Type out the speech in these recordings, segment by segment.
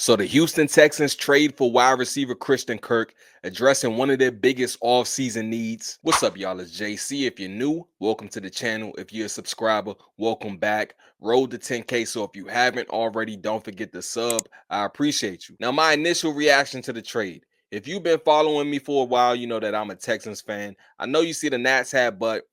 So the Houston Texans trade for wide receiver Christian Kirk, addressing one of their biggest offseason needs. What's up, y'all? It's JC. If you're new, welcome to the channel. If you're a subscriber, welcome back. Road to 10K. So if you haven't already, don't forget to sub. I appreciate you. Now, my initial reaction to the trade. If you've been following me for a while, you know that I'm a Texans fan. I know you see the Nats hat, but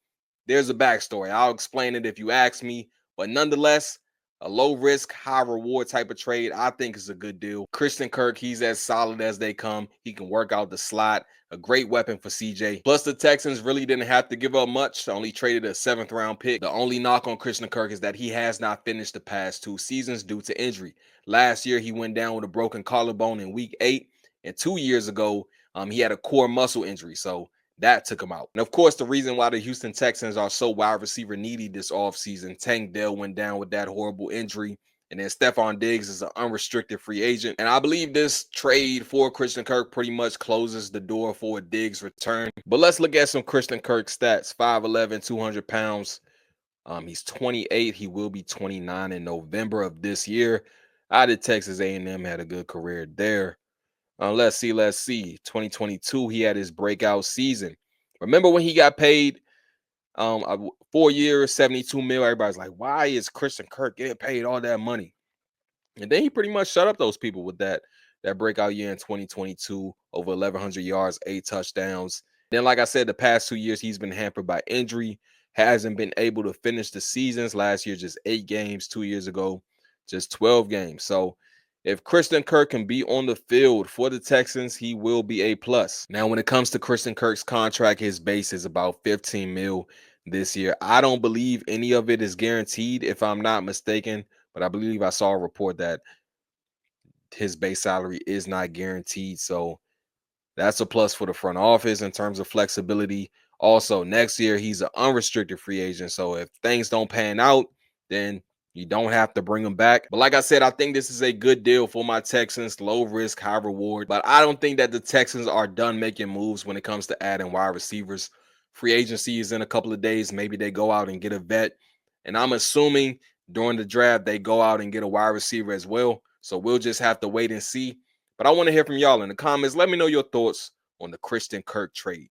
there's a backstory. I'll explain it if you ask me. But nonetheless, a low risk, high reward type of trade, I think is a good deal. Christian Kirk, he's as solid as they come. He can work out the slot. A great weapon for CJ. Plus, the Texans really didn't have to give up much. They only traded a 7th round pick. The only knock on Christian Kirk is that he has not finished the past 2 seasons due to injury. Last year, he went down with a broken collarbone in week 8. And 2 years ago, he had a core muscle injury. So that took him out. And of course, the reason why the Houston Texans are so wide receiver needy this offseason, Tank Dell went down with that horrible injury. And then Stephon Diggs is an unrestricted free agent. And I believe this trade for Christian Kirk pretty much closes the door for a Diggs return. But let's look at some Christian Kirk stats. 5'11", 200 pounds. He's 28. He will be 29 in November of this year. Out of Texas A&M, had a good career there. Let's see. 2022, he had his breakout season. Remember when he got paid 4 years, 72 mil? Everybody's like, why is Christian Kirk getting paid all that money? And then he pretty much shut up those people with that breakout year in 2022, over 1,100 yards, 8 touchdowns. Then, like I said, the past 2 years, he's been hampered by injury, hasn't been able to finish the seasons. Last year, just 8 games. 2 years ago, just 12 games. So if Christian Kirk can be on the field for the Texans, he will be a plus. Now, when it comes to Christian Kirk's contract, his base is about 15 mil this year. I don't believe any of it is guaranteed, if I'm not mistaken, but I believe I saw a report that his base salary is not guaranteed. So that's a plus for the front office in terms of flexibility. Also, next year, he's an unrestricted free agent. So if things don't pan out, then you don't have to bring him back. But like I said, I think this is a good deal for my Texans. Low risk, high reward. But I don't think that the Texans are done making moves when it comes to adding wide receivers. Free agency is in a couple of days. Maybe they go out and get a vet. And I'm assuming during the draft, they go out and get a wide receiver as well. So we'll just have to wait and see. But I want to hear from y'all in the comments. Let me know your thoughts on the Christian Kirk trade.